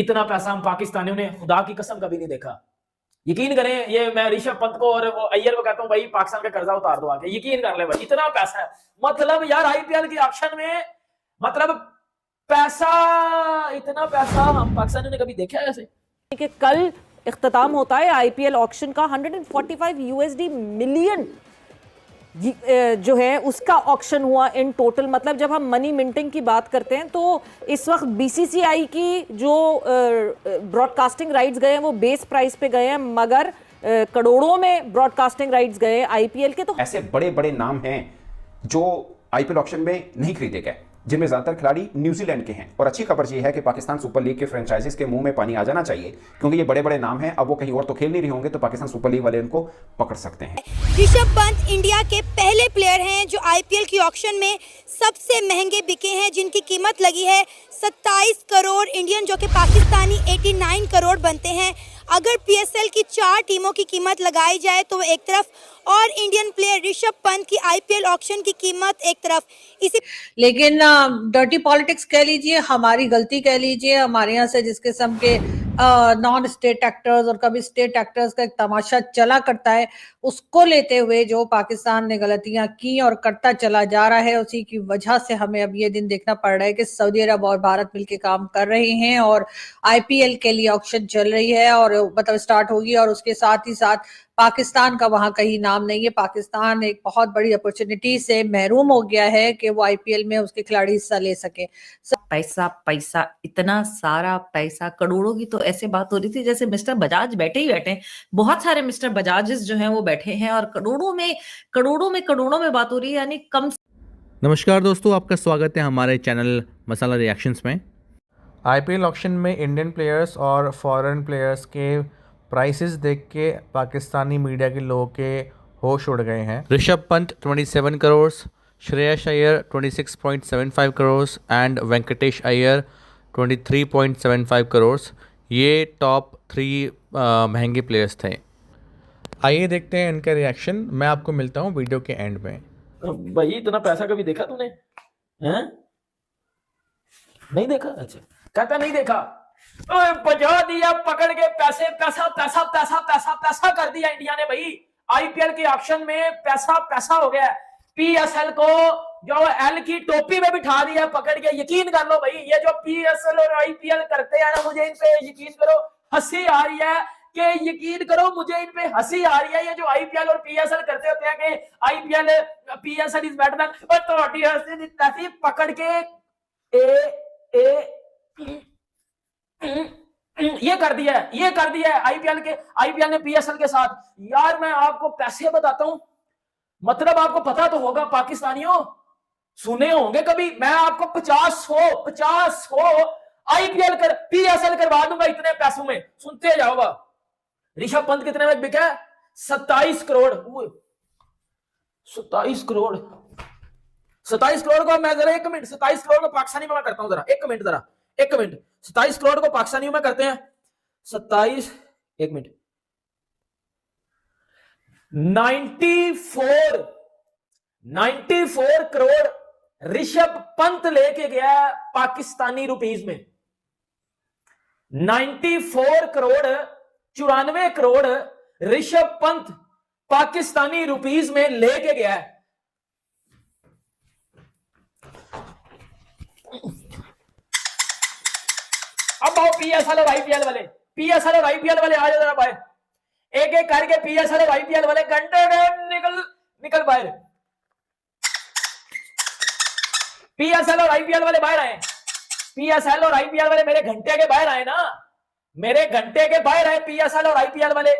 इतना पैसा हम पाकिस्तानियों ने खुदा की कसम कभी नहीं देखा। यकीन करें, ये मैं ऋषभ पंत को और वो अय्यर को कहता हूं भाई पाकिस्तान का कर्जा उतार दो आके, यकीन कर ले भाई, इतना पैसा है। मतलब यार आईपीएल के ऑक्शन में मतलब पैसा, इतना पैसा हम पाकिस्तानियों ने कभी देखा है ऐसे? कि कल इख्तिताम होता है आईपीएल ऑक्शन का, 145 यूएसडी मिलियन जो है उसका ऑक्शन हुआ इन टोटल। मतलब जब हम मनी मिंटिंग की बात करते हैं तो इस वक्त बीसीसीआई की जो ब्रॉडकास्टिंग राइट्स गए हैं वो बेस प्राइस पे गए हैं, मगर करोड़ों में ब्रॉडकास्टिंग राइट्स गए आईपीएल के। तो ऐसे बड़े बड़े नाम हैं जो आईपीएल ऑक्शन में नहीं खरीदे गए, जिनमें ज्यादातर खिलाड़ी न्यूजीलैंड के हैं। और अच्छी खबर यह है कि पाकिस्तान सुपर लीग के फ्रेंचाइजीज के मुंह में पानी आ जाना चाहिए, क्योंकि ये बड़े बड़े नाम हैं। अब वो कहीं और तो खेल नहीं रहे होंगे, तो पाकिस्तान सुपर लीग वाले इनको पकड़ सकते हैं। ऋषभ पंत इंडिया के पहले प्लेयर हैं जो आईपीएल की ऑक्शन में सबसे महंगे बिके हैं, जिनकी कीमत लगी है 27 करोड़ इंडियन, जो कि पाकिस्तानी 89 करोड़ बनते हैं। अगर पीएसएल की 4 टीमों की कीमत लगाई जाए तो एक तरफ, और इंडियन प्लेयर ऋषभ पंत की आईपीएल ऑक्शन की कीमत एक तरफ। इसी लेकिन डर्टी पॉलिटिक्स कह लीजिए, हमारी गलती कह लीजिए, हमारे यहाँ से जिस किस्म के नॉन स्टेट एक्टर्स और कभी स्टेट एक्टर्स का एक तमाशा चला करता है, उसको लेते हुए जो पाकिस्तान ने गलतियां की और करता चला जा रहा है, उसी की वजह से हमें अब ये दिन देखना पड़ रहा है कि सऊदी अरब और भारत मिलकर काम कर रहे हैं और आईपीएल के लिए ऑक्शन चल रही है और मतलब स्टार्ट होगी, और उसके साथ ही साथ पाकिस्तान का वहां कहीं नाम नहीं है। पाकिस्तान एक बहुत बड़ी अपॉर्चुनिटी से महरूम हो गया है कि वो आईपीएल में उसके खिलाड़ी हिस्सा ले सके। पैसा पैसा, इतना सारा पैसा, करोड़ों की। तो ऐसे बात हो रही थी जैसे मिस्टर बजाज बैठे ही बैठे हैं, बहुत सारे मिस्टर बजाजेस जो हैं वो बैठे हैं और करोड़ों में बात हो रही है, यानी कम। नमस्कार दोस्तों, आपका स्वागत है हमारे चैनल मसाला रिएक्शंस में। आईपीएल ऑक्शन में इंडियन प्लेयर्स और फॉरेन प्लेयर्स के प्राइसेस देख के पाकिस्तानी मीडिया के लोगों के होश उड़ गए हैं। ऋषभ पंत 27 करोड़, श्रेयस अय्यर 26.75 करोड़ एंड वेंकटेश अय्यर 23.75 करोड़, ये टॉप 3 महंगे प्लेयर्स थे। आइए देखते हैं इनका रिएक्शन। मैं आपको मिलता हूँ वीडियो के एंड में। भाई इतना पैसा कभी देखा तूने? हैं? नहीं देखा? अच्छा, कहता नहीं देखा। बजा दिया पकड़ के, पैसे पैसा पैसा पैसा पैसा पैसा कर दिया इंडिया ने भाई। आईपीएल के ऑक्शन में पैसा पैसा हो गया। पीएसएल को जो एल की टोपी में बिठा दिया पकड़ के। यकीन कर लो भाई, ये जो पीएसएल और आईपीएल करते हैं ना, मुझे इन पे यकीन करो हंसी आ रही है कि यकीन करो मुझे इन पे हंसी आ रही है। ये जो आईपीएल और पीएसएल करते होते हैं कि IPL PSL is better than, और थोड़ी हंसी पकड़ के ये कर दिया है आईपीएल ने पीएसएल के साथ। यार मैं आपको पैसे बताता हूं, मतलब आपको पता तो होगा, पाकिस्तानियों सुने होंगे कभी, मैं आपको 50-100 आईपीएल कर पीएसएल करवा दूंगा इतने पैसों में, सुनते जाओगा। ऋषभ पंत कितने में बिका है? 27 करोड़। 27 करोड़, 27 करोड़ को मैं जरा 1 मिनट, 27 करोड़ को पाकिस्तानी में मैं करता हूं जरा, 1 मिनट जरा 1 मिनट। 27 करोड़ को पाकिस्तानी में करते हैं 27, 1 मिनट, 94 करोड़ ऋषभ पंत लेके गया पाकिस्तानी रुपीस में। 94 करोड़, 94 करोड़ ऋषभ पंत पाकिस्तानी रुपीस में लेके गया है। अब आओ पीएसएल और आईपीएल वाले, पीएसएल और आईपीएल वाले आ जाओ जरा भाई, एक एक करके पीएसएल और आईपीएल वाले घंटे निकल बाहर। पीएसएल और आईपीएल वाले बाहर आए, पीएसएल और आईपीएल वाले मेरे घंटे के बाहर आए ना, मेरे घंटे के बाहर आए पीएसएल और आईपीएल वाले।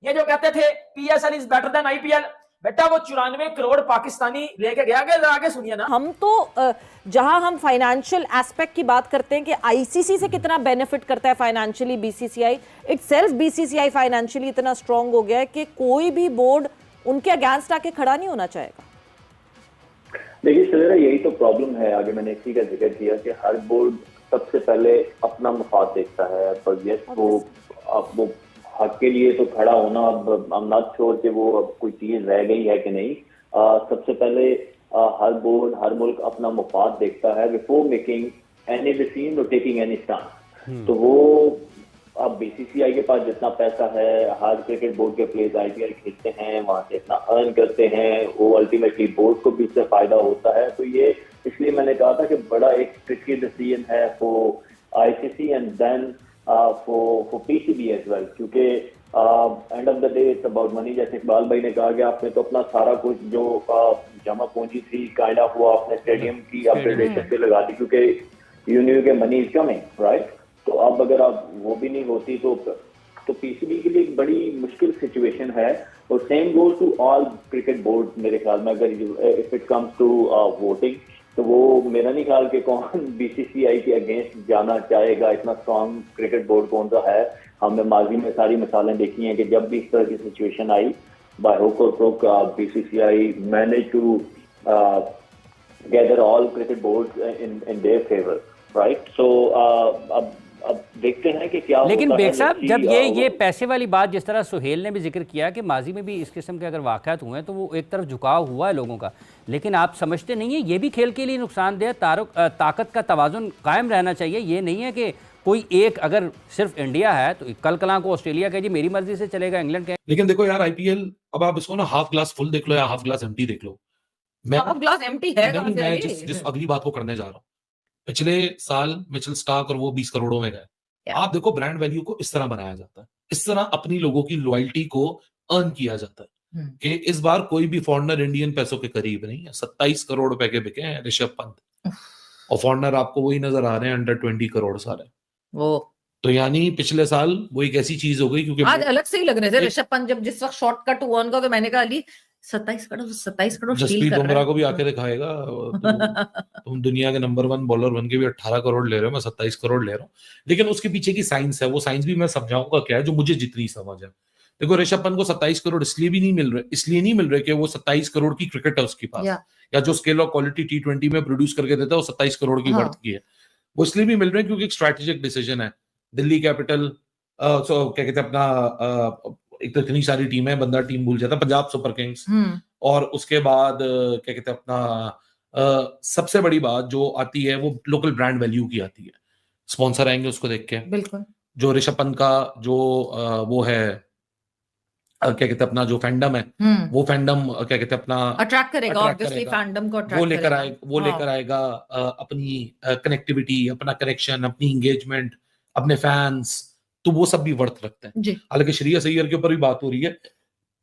ये जो कहते थे PSL is better than IPL, बेटा वो 94 करोड़ पाकिस्तानी लेके गया। आगे सुनिए ना। हम तो जहां हम फाइनेंशियल एस्पेक्ट की बात करते हैं कि आईसीसी से कितना बेनिफिट करता है financially BCCI, itself BCCI financially इतना स्ट्रांग हो गया है कि कोई भी बोर्ड उनके अगेंस्ट आके खड़ा नहीं होना चाहेगा। देखिए सवेरा, यही तो प्रॉब्लम है। आगे मैंने इसी का जिक्र किया कि हर बोर्ड सबसे पहले अपना मुफाद देखता है, पर यस वो हक के लिए तो खड़ा होना, अब हम नॉट श्योर कि वो अब कोई चीज रह गई है कि नहीं। सबसे पहले हर बोर्ड, हर मुल्क अपना मुफाद देखता है बिफोर मेकिंग एनी डिसीजन और टेकिंग एनी स्टैंड। तो वो बीसीसीआई के पास जितना पैसा है, हर क्रिकेट बोर्ड के प्लेयर्स आईपीएल खेलते हैं, वहां से इतना अर्न करते हैं, वो अल्टीमेटली बोर्ड को भी इससे फायदा होता है। तो ये इसलिए मैंने कहा था कि बड़ा एक ट्रिकी डिसीजन है for ICC and then for PCB as well, क्योंकि end of the day it's about money. जैसे इकबाल भाई ने कहा कि आपने तो अपना सारा कुछ जो जमा पूंजी थी काइंड ऑफ वो आपने स्टेडियम की अपग्रेडेशन पे लगा दी, क्योंकि यू न्यू के मनी इज कमिंग, राइट। तो अब अगर आप वो भी नहीं होती तो पीसीबी के लिए एक बड़ी मुश्किल सिचुएशन है। और same goes to all cricket board मेरे ख्याल में, अगर if it comes to voting, तो वो मेरा नहीं ख्याल कि कौन बीसीसीआई के अगेंस्ट जाना चाहेगा। इतना स्ट्रॉन्ग क्रिकेट बोर्ड कौन सा है, हमने माजी में सारी मिसालें देखी हैं कि जब भी इस तरह की सिचुएशन आई, बाय हुक और crook BCCI manage to gather all cricket board in their favour, right. So अब देखते हैं कि क्या लेकिन होता है। बेग साहब, जब ये पैसे वाली बात, जिस तरह सुहेल ने भी जिक्र किया कि माजी में भी इस किस्म के अगर वाक़यात हुए हैं तो वो एक तरफ झुकाव हुआ है लोगों का, लेकिन आप समझते नहीं है ये भी खेल के लिए नुकसानदेह? ताकत का तवाजुन कायम रहना चाहिए। ये नहीं है कि कोई एक, अगर सिर्फ इंडिया है तो कल कलां को ऑस्ट्रेलिया कहे जी मेरी मर्जी से चलेगा, इंग्लैंड कहे। लेकिन देखो यार, आईपीएल अब आप इसको ना हाफ ग्लास फुल देख लो या हाफ ग्लास एम्प्टी देख लो। हाफ ग्लास एम्प्टी है कहाँ से मैं ये? जिस अगली बात को करने जा रहा हूँ, पिछले साल मिचेल स्टार्क और वो 20 करोड़ों में गए। आप देखो ब्रांड वैल्यू को इस तरह बनाया जाता है, इस तरह अपनी लोगों की लॉयल्टी को अर्न किया जाता है कि इस बार कोई भी फॉरनर इंडियन पैसों के करीब नहीं है। 27 करोड़ रुपए के बिके हैं ऋषभ पंत, और फॉरनर आपको वही नजर आ रहे हैं अंडर 20 करोड़ सारे। वो तो यानी पिछले साल वो एक ऐसी चीज हो गई, क्योंकि आज अलग से ही लग रहे थे ऋषभ पंत। जब जिस वक्त शॉर्टकट हुआ उनका, तो मैंने कहा अली 27 करोड़ स्टील जसप्रीत कर रहा बुमराह है। को भी आके दिखाएगा तुम दुनिया के नंबर 1 बॉलर बन के भी 18 करोड़ ले रहे हो, मैं 27 करोड़ ले रहा हूँ। लेकिन उसके पीछे की साइंस है, वो साइंस भी मैं समझाऊंगा क्या है, जो मुझे जितनी समझ है। देखो ऋषभ पंत को 27 करोड़ इसलिए नहीं मिल रहे कि वो 27 करोड़ की क्रिकेट है उसके पास, या जो स्केल ऑफ क्वालिटी T20 में प्रोड्यूस करके देता है वो 27 करोड़ की वर्थ की है। वो इसलिए भी मिल रहे हैं क्योंकि एक स्ट्रैटेजिक डिसीजन है। दिल्ली कैपिटल, क्या कहते हैं अपना, एक तो इतनी सारी टीम है, बंदा टीम भूल जाता है, पंजाब सुपर किंग्स, और उसके बाद क्या कहते हैं अपना, सबसे बड़ी बात जो आती है वो लोकल ब्रांड वैल्यू की आती है। स्पॉन्सर आएंगे उसको देख के, बिल्कुल। जो ऋषभ पंत का जो वो है, क्या कहते हैं अपना जो फैंडम है, वो फैंडम क्या कहते हैं अपना अट्रैक्ट करेगा, ऑब्वियसली फैंडम को वो अट्रैक्ट लेकर आएगा अपनी कनेक्टिविटी, अपना कनेक्शन, अपनी एंगेजमेंट, अपने फैंस, तो वो सब भी वर्थ रखते हैं। हालांकि श्रेयस अय्यर के ऊपर भी बात हो रही है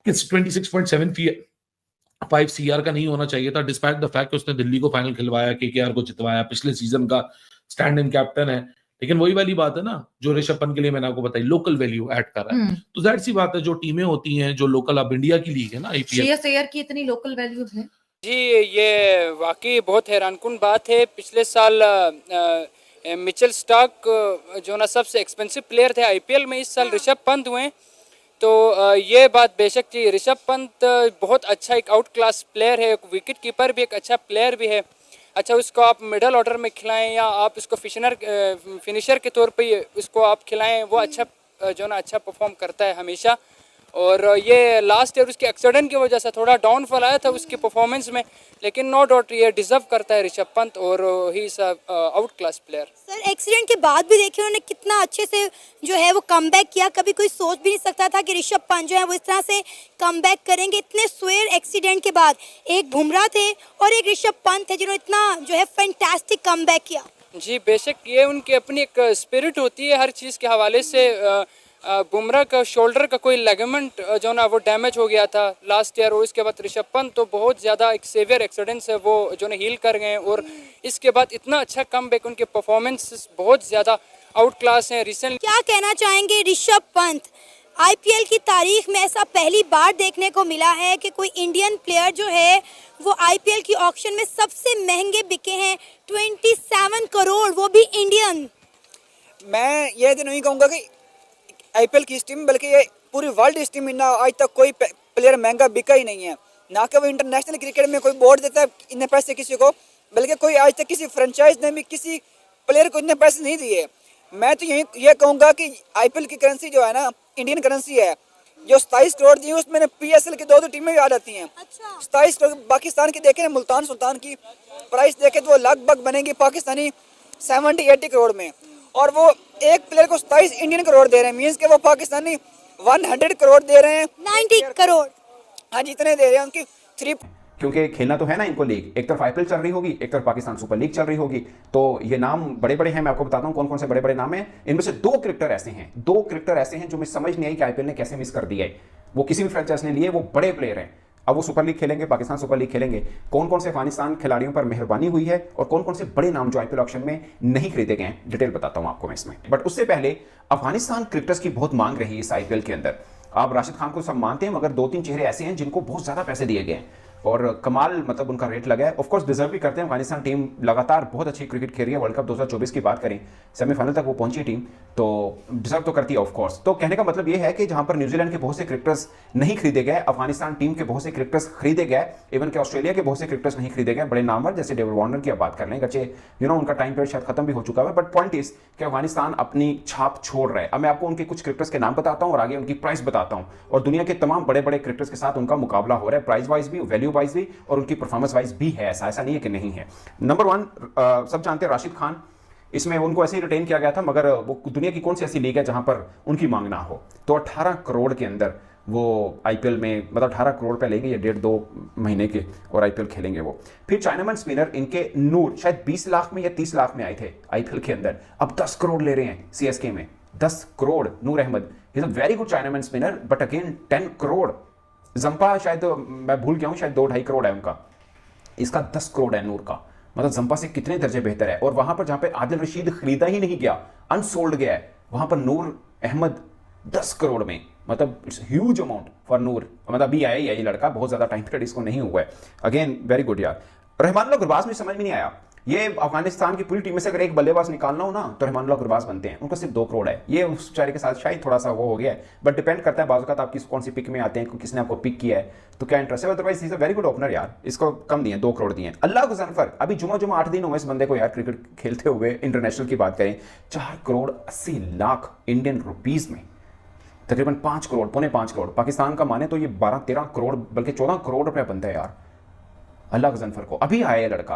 कि 26.75 सीआर का नहीं होना चाहिए था, डिस्पाइट द फैक्ट कि उसने दिल्ली को फाइनल खिलवाया, केकेआर को जितवाया, पिछले सीजन का स्टैंड इन कैप्टन है। लेकिन वही वाली बात है ना, जो ऋषभ पंत के लिए मैंने आपको बताई, लोकल वैल्यू ऐड कर रहा है। तो जाहिर सी बात है, जो टीमें होती हैं जो लोकल, अब इंडिया की लीग है ना आईपीएल, श्रेयस अय्यर की इतनी लोकल वैल्यू है। जी, ये वाकई बहुत हैरानकुन बात है। पिछले साल मिचेल स्टार्क जो ना सबसे एक्सपेंसिव प्लेयर थे आईपीएल में, इस साल ऋषभ पंत हुए। तो ये बात बेशक थी, ऋषभ पंत बहुत अच्छा एक आउट क्लास प्लेयर है, एक विकेट कीपर भी, एक अच्छा प्लेयर भी है। अच्छा, उसको आप मिडल ऑर्डर में खिलाएं या आप इसको फिनिशर के तौर पे उसको आप खिलाएं, वो अच्छा जो ना अच्छा परफॉर्म करता है हमेशा। और ये लास्ट ईयर उसके एक्सीडेंट की वजह से थोड़ा डाउनफॉल आया था उसकी परफॉर्मेंस में, लेकिन नो डाउट ये डिजर्व करता है ऋषभ पंत, और he is out class player. Sir, accident के बाद भी देखिए उन्होंने कितना अच्छे से जो है वो कमबैक किया। कभी कोई सोच भी नहीं सकता था कि ऋषभ पंत जो है वो इस तरह से कमबैक करेंगे। इतने स्वेयर एक्सीडेंट के बाद एक बुमराह थे और एक ऋषभ पंत थे जिन्होंने इतना जो है फैंटास्टिक कमबैक किया। जी बेशक, ये उनकी अपनी एक स्पिरिट होती है हर चीज़ के हवाले से। बुमराह का शोल्डर का कोई लेगमेंट जो ना वो डैमेज हो गया था लास्ट ईयर, और इसके बाद ऋषभ पंत तो बहुत ज़्यादा एक सेवियर एक्सीडेंट है वो जो ना हील कर गए, और इसके बाद इतना अच्छा कमबैक, उनके परफॉर्मेंस बहुत ज़्यादा आउट क्लास हैं रिसेंटली। क्या कहना चाहेंगे ऋषभ पंत? आईपीएल की तारीख में ऐसा पहली बार देखने को मिला है कि कोई इंडियन प्लेयर जो है वो आईपीएल की ऑक्शन में सबसे महंगे बिके हैं, 27 करोड़, वो भी इंडियन। मैं ये तो नहीं कहूँगा कि आईपीएल की टीम, बल्कि ये पूरी वर्ल्ड टीम में ना आज तक कोई प्लेयर महंगा बिका ही नहीं है। ना कि वो इंटरनेशनल क्रिकेट में कोई बोर्ड देता है इतने पैसे किसी को, बल्कि कोई आज तक किसी फ्रेंचाइज ने भी किसी प्लेयर को इतने पैसे नहीं दिए। मैं तो ये कहूँगा कि आईपीएल की करेंसी जो है ना, इंडियन करेंसी है, जो 27 करोड़ दी है उसमें पीएसएल की 2 टीमें भी आ जाती हैं। 27 करोड़ पाकिस्तान की देखें ना, मुल्तान सुल्तान की प्राइस देखें तो वो लगभग बनेगी पाकिस्तानी 70-80 करोड़ में, और वो एक प्लेयर को 27 इंडियन करोड़ दे रहे हैं, मींस के वो पाकिस्तानी 100 करोड़ दे रहे हैं, 90 करोड़। हाँ जितने दे रहे हैं उनकी 3। क्योंकि खेलना तो है ना इनको लीग, एक तरफ आईपीएल चल रही होगी, एक तरफ पाकिस्तान सुपर लीग चल रही होगी, तो ये नाम बड़े बड़े हैं। मैं आपको बताता हूं कौन कौन से बड़े बड़े नाम हैं। इनमें से दो क्रिकेटर ऐसे हैं जो मुझे समझ नहीं आई कि आईपीएल ने कैसे मिस कर दिया है। वो किसी भी फ्रेंचाइज ने लिए, वो बड़े प्लेयर हैं, अब वो सुपर लीग खेलेंगे, पाकिस्तान सुपर लीग खेलेंगे। कौन कौन से अफगानिस्तान खिलाड़ियों पर मेहरबानी हुई है और कौन कौन से बड़े नाम जो आईपीएल ऑक्शन में नहीं खरीदे गए हैं, डिटेल बताता हूं आपको मैं इसमें। बट उससे पहले अफगानिस्तान क्रिकेटर्स की बहुत मांग रही है इस आईपीएल के अंदर। आप राशिद खान को सब मानते हैं, मगर 2-3 चेहरे ऐसे हैं जिनको बहुत ज्यादा पैसे दिए गए हैं और कमाल मतलब उनका रेट लगा है। ऑफ कोर्स डिजर्व भी करते हैं। अफगानिस्तान टीम लगातार बहुत अच्छी क्रिकेट खेल रही है। वर्ल्ड कप 2024 की बात करें, सेमीफाइनल तक वो पहुंची टीम, तो डिजर्व तो करती है ऑफ कोर्स। तो कहने का मतलब ये है कि जहां पर न्यूजीलैंड के बहुत से क्रिकेटर्स नहीं खरीदे गए, अफगानिस्तान टीम के बहुत से क्रिकेटर्स खरीदे गए, इवन के ऑस्ट्रेलिया के बहुत से क्रिकेटर्स नहीं खरीदे गए, बड़े नामवर जैसे डेविड वार्नर की आप बात कर लें, अच्छे उनका टाइम पीरियड शायद खत्म भी हो चुका है, बट पॉइंट इज कि अफगानिस्तान अपनी छाप छोड़ रहा है। अब मैं आपको उनके कुछ क्रिकेटर्स के नाम बताता हूं और आगे उनकी प्राइस बताता हूं, और दुनिया के तमाम बड़े बड़े क्रिकेटर्स के साथ उनका मुकाबला हो रहा है, प्राइस वाइज भी, वैल्यू वाइज भी, और उनकी परफॉर्मेंस वाइज भी है। ऐसा नहीं है कि नहीं है। नंबर 1 सब जानते हैं राशिद खान, इसमें उनको ऐसे ही रिटेन किया गया था, मगर वो दुनिया की कौन सी ऐसी लीग है जहां पर उनकी मांग ना हो। तो 18 करोड़ के अंदर वो आईपीएल में, मतलब 18 करोड़ पे लेंगे, ये 1.5-2 महीने के, और आईपीएल खेलेंगे वो। फिर चाइनामैन स्पिनर इनके नूर शायद 20 लाख में या 30 लाख में आए थे आईपीएल के अंदर, अब 10 करोड़ ले रहे हैं सीएसके में। 10 crore Noor Ahmad is a very good chinaman spinner, but again 10 crore. Zampa शायद मैं भूल गया हूं, शायद 2-2.5 करोड़ है उनका, इसका 10 करोड़ है नूर का। मतलब जंपा से कितने दर्जे बेहतर है। और वहां पर जहां पे आदिल रशीद खरीदा ही नहीं गया, अनसोल्ड गया है, वहां पर नूर अहमद 10 करोड़ में, मतलब इट्स ह्यूज अमाउंट फॉर नूर। मतलब अभी आया ही है ये लड़का, बहुत ज्यादा टाइम पीरियड इसको नहीं हुआ है। अगेन वेरी गुड यार। रहमानुल्लाह गुरबाज में समझ में नहीं आया, ये अफगानिस्तान की पूरी टीम में से अगर एक बल्लेबाज निकालना हो ना तो रहमानुल्लाह गुरबाज बनते हैं, उनको सिर्फ 2 करोड़ है। ये उस बेचारे के साथ शायद थोड़ा सा वो हो गया है, बट डिपेंड करता है बाज़ आप कौन सी पिक में आते हैं, किसने आपको पिक किया है, तो क्या इंटरेस्ट है। Otherwise is a very good opener यार, इसको कम दिए 2 करोड़ दिए। अल्लाह गुज़नफर, अभी जुमा 8 दिन हुए इस बंदे को यार क्रिकेट खेलते हुए। इंटरनेशनल की बात करें, 4 करोड़ 80 लाख इंडियन रुपीज में, तकरीबन 5 करोड़, पौने 5 करोड़ पाकिस्तान का माने तो ये 12-13 करोड़ बल्कि 14 करोड़ रुपया बनता है यार अल्लाह गुज़नफर को। अभी आया है लड़का,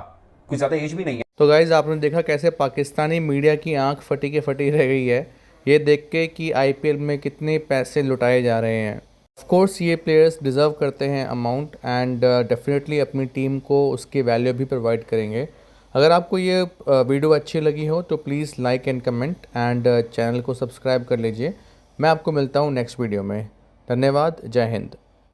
कुछ ज़्यादा एज भी नहीं है। तो गाइज़ आपने देखा कैसे पाकिस्तानी मीडिया की आंख फटी के फटी रह गई है ये देख के कि आईपीएल में कितने पैसे लुटाए जा रहे हैं। ऑफ कोर्स ये प्लेयर्स डिज़र्व करते हैं अमाउंट, एंड डेफिनेटली अपनी टीम को उसकी वैल्यू भी प्रोवाइड करेंगे। अगर आपको ये वीडियो अच्छी लगी हो तो please like and comment, and channel को सब्सक्राइब कर लीजिए। मैं आपको मिलता हूँ नेक्स्ट वीडियो में। धन्यवाद, जय हिंद।